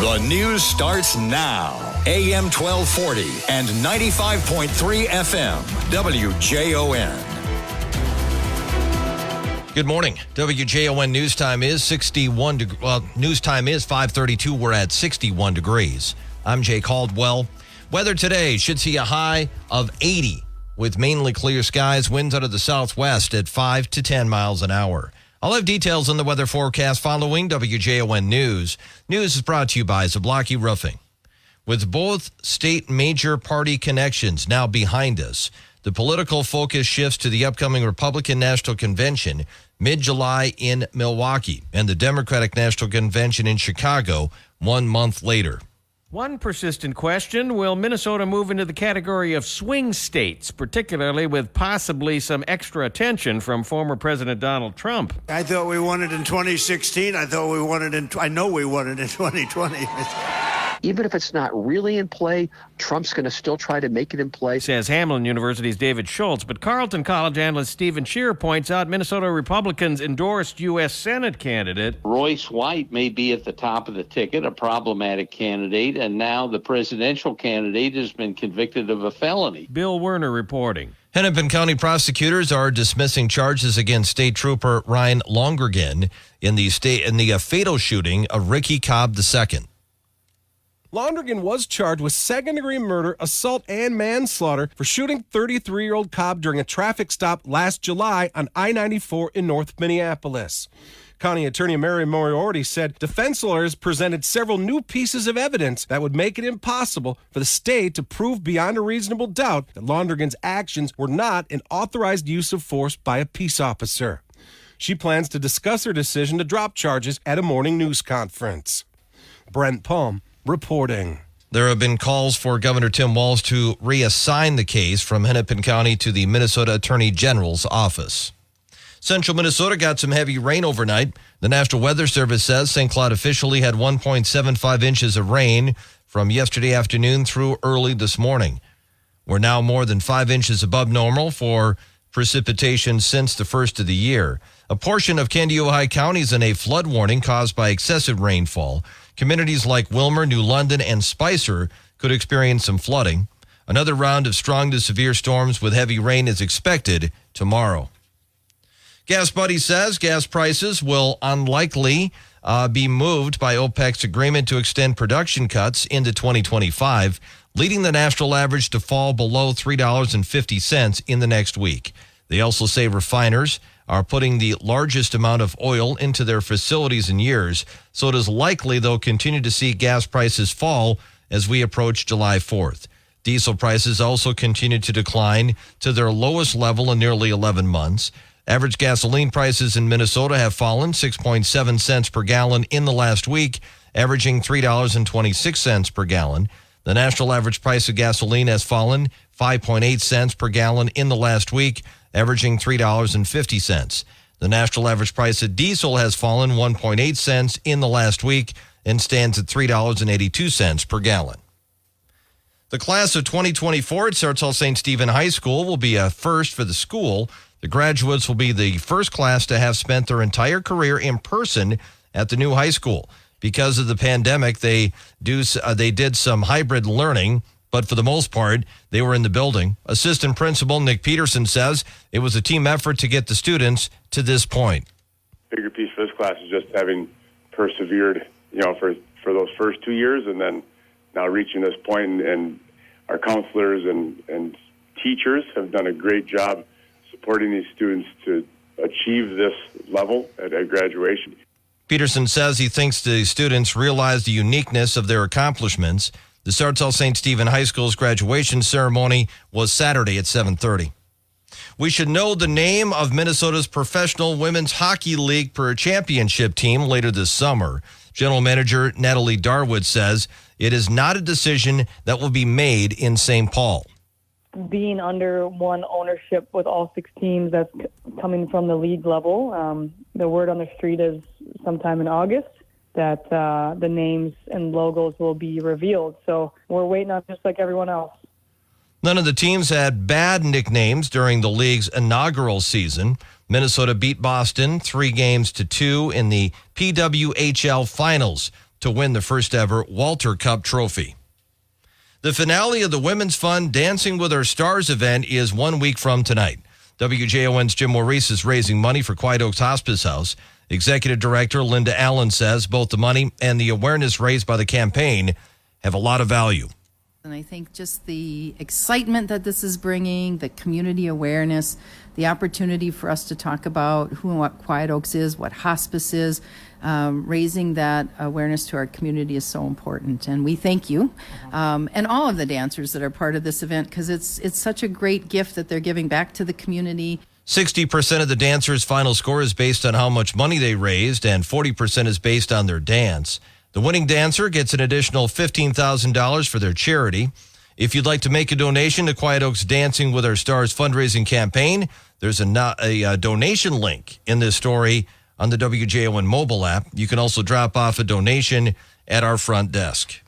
The news starts now. AM 1240 and 95.3 FM. WJON. Good morning. WJON news time is 61 degrees. Well, news time is 5:32. We're at 61 degrees. I'm Jay Caldwell. Weather today should see a high of 80 with mainly clear skies, winds out of the southwest at 5 to 10 miles an hour. I'll have details on the weather forecast following WJON News. News is brought to you by Zablocki Roofing. With both state major party connections now behind us, the political focus shifts to the upcoming Republican National Convention mid-July in Milwaukee and the Democratic National Convention in Chicago 1 month later. One persistent question, will Minnesota move into the category of swing states, particularly with possibly some extra attention from former President Donald Trump? I thought we won it in 2016. I know we won it in 2020. Even if it's not really in play, Trump's going to still try to make it in play. Says Hamline University's David Schultz. But Carleton College analyst Stephen Scheer points out Minnesota Republicans endorsed U.S. Senate candidate Royce White may be at the top of the ticket, a problematic candidate, and now the presidential candidate has been convicted of a felony. Bill Werner reporting. Hennepin County prosecutors are dismissing charges against State Trooper Ryan Longergan in the fatal shooting of Ricky Cobb II. Longergan was charged with second-degree murder, assault, and manslaughter for shooting 33-year-old Cobb during a traffic stop last July on I-94 in North Minneapolis. County Attorney Mary Moriarty said defense lawyers presented several new pieces of evidence that would make it impossible for the state to prove beyond a reasonable doubt that Longergan's actions were not an authorized use of force by a peace officer. She plans to discuss her decision to drop charges at a morning news conference. Brent Palm reporting. There have been calls for Governor Tim Walz to reassign the case from Hennepin County to the Minnesota Attorney General's office. Central Minnesota got some heavy rain overnight. The National Weather Service says St. Cloud officially had 1.75 inches of rain from yesterday afternoon through early this morning. We're now more than 5 inches above normal for precipitation since the first of the year. A portion of Kandiyohi County is in a flood warning caused by excessive rainfall. Communities like Wilmer, New London, and Spicer could experience some flooding. Another round of strong to severe storms with heavy rain is expected tomorrow. Gas Buddy says gas prices will unlikely be moved by OPEC's agreement to extend production cuts into 2025, leading the national average to fall below $3.50 in the next week. They also say refiners are putting the largest amount of oil into their facilities in years, so it is likely they'll continue to see gas prices fall as we approach July 4th. Diesel prices also continue to decline to their lowest level in nearly 11 months. Average gasoline prices in Minnesota have fallen 6.7 cents per gallon in the last week, averaging $3.26 per gallon. The national average price of gasoline has fallen 5.8 cents per gallon in the last week, averaging $3.50. The national average price of diesel has fallen 1.8 cents in the last week and stands at $3.82 per gallon. The class of 2024 at Sartell St. Stephen High School will be a first for the school. The graduates will be the first class to have spent their entire career in person at the new high school. Because of the pandemic, they did some hybrid learning, but for the most part, they were in the building. Assistant Principal Nick Peterson says it was a team effort to get the students to this point. Bigger piece for this class is just having persevered, for those first 2 years, and then now reaching this point, and our counselors and teachers have done a great job supporting these students to achieve this level at graduation. Peterson says he thinks the students realize the uniqueness of their accomplishments. The Sartell St. Stephen High School's graduation ceremony was Saturday at 7:30. We should know the name of Minnesota's professional women's hockey league championship team later this summer. General Manager Natalie Darwood says it is not a decision that will be made in St. Paul. Being under one ownership with all 6 teams that's coming from the league level, the word on the street is sometime in August that the names and logos will be revealed. So we're waiting on just like everyone else. None of the teams had bad nicknames during the league's inaugural season. Minnesota beat Boston 3-2 in the PWHL Finals to win the first ever Walter Cup trophy. The finale of the Women's Fun Dancing with Our Stars event is 1 week from tonight. WJON's Jim Maurice is raising money for Quiet Oaks Hospice House. Executive Director Linda Allen says both the money and the awareness raised by the campaign have a lot of value. And I think just the excitement that this is bringing, the community awareness, the opportunity for us to talk about who and what Quiet Oaks is, what hospice is, raising that awareness to our community is so important. And we thank you and all of the dancers that are part of this event, because it's such a great gift that they're giving back to the community. 60% of the dancers' final score is based on how much money they raised, and 40% is based on their dance. The winning dancer gets an additional $15,000 for their charity. If you'd like to make a donation to Quiet Oaks Dancing with Our Stars fundraising campaign, there's a donation link in this story on the WJON mobile app. You can also drop off a donation at our front desk.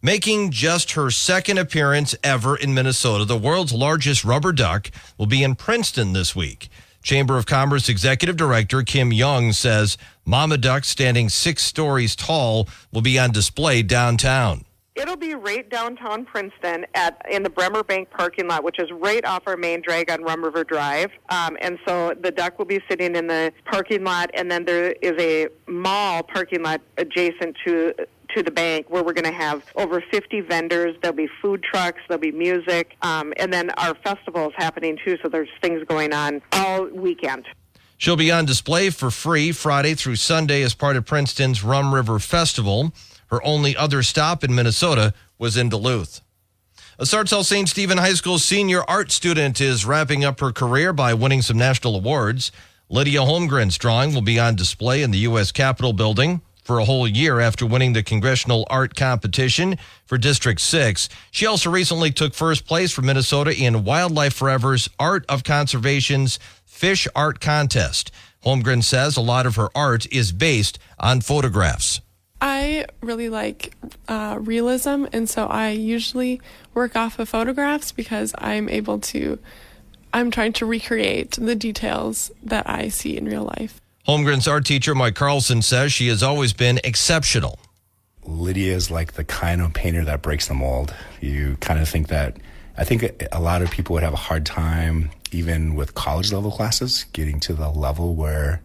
Making just her second appearance ever in Minnesota, the world's largest rubber duck will be in Princeton this week. Chamber of Commerce Executive Director Kim Young says Mama Duck, standing 6 stories tall, will be on display downtown. It'll be right downtown Princeton in the Bremer Bank parking lot, which is right off our main drag on Rum River Drive. And so the duck will be sitting in the parking lot, and then there is a mall parking lot adjacent to the bank where we're going to have over 50 vendors. There'll be food trucks, there'll be music, and then our festival is happening too, so there's things going on all weekend. She'll be on display for free Friday through Sunday as part of Princeton's Rum River Festival. Her only other stop in Minnesota was in Duluth. A Sartell St. Stephen High School senior art student is wrapping up her career by winning some national awards. Lydia Holmgren's drawing will be on display in the U.S. Capitol building for a whole year after winning the Congressional Art Competition for District 6. She also recently took first place for Minnesota in Wildlife Forever's Art of Conservation's Fish Art Contest. Holmgren says a lot of her art is based on photographs. I really like realism, and so I usually work off of photographs because I'm trying to recreate the details that I see in real life. Holmgren's art teacher, Mike Carlson, says she has always been exceptional. Lydia is like the kind of painter that breaks the mold. You kind of think that, I think a lot of people would have a hard time, even with college level classes, getting to the level where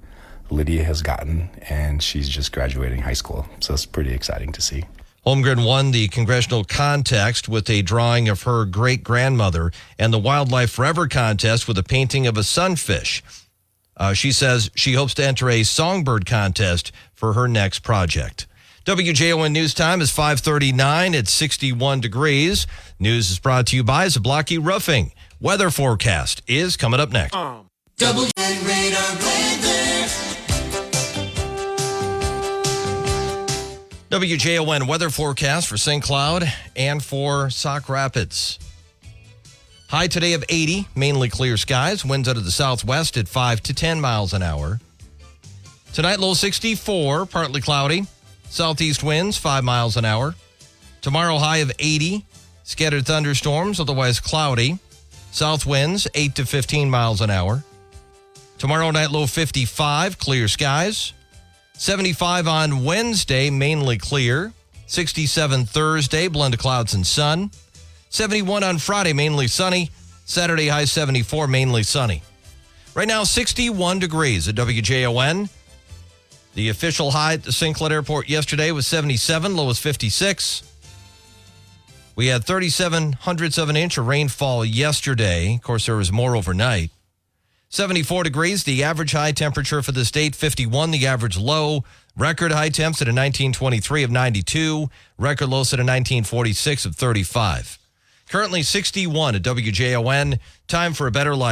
Lydia has gotten, and she's just graduating high school. So it's pretty exciting to see. Holmgren won the congressional contest with a drawing of her great-grandmother and the Wildlife Forever contest with a painting of a sunfish. She says she hopes to enter a songbird contest for her next project. WJON News Time is 5:39. It's 61 degrees. News is brought to you by Zablocki Roofing. Weather forecast is coming up next. WJON weather forecast for St. Cloud and for Sauk Rapids. High today of 80, mainly clear skies. Winds out of the southwest at 5 to 10 miles an hour. Tonight, low 64, partly cloudy. Southeast winds, 5 miles an hour. Tomorrow, high of 80. Scattered thunderstorms, otherwise cloudy. South winds, 8 to 15 miles an hour. Tomorrow night, low 55, clear skies. 75 on Wednesday, mainly clear. 67 Thursday, blend of clouds and sun. 71 on Friday, mainly sunny. Saturday, high 74, mainly sunny. Right now, 61 degrees at WJON. The official high at the St. Cloud Airport yesterday was 77, low was 56. We had 37/100ths of an inch of rainfall yesterday. Of course, there was more overnight. 74 degrees, the average high temperature for the state, 51, the average low. Record high temps at a 1923 of 92. Record low set a 1946 of 35. Currently 61 at WJON. Time for a better life.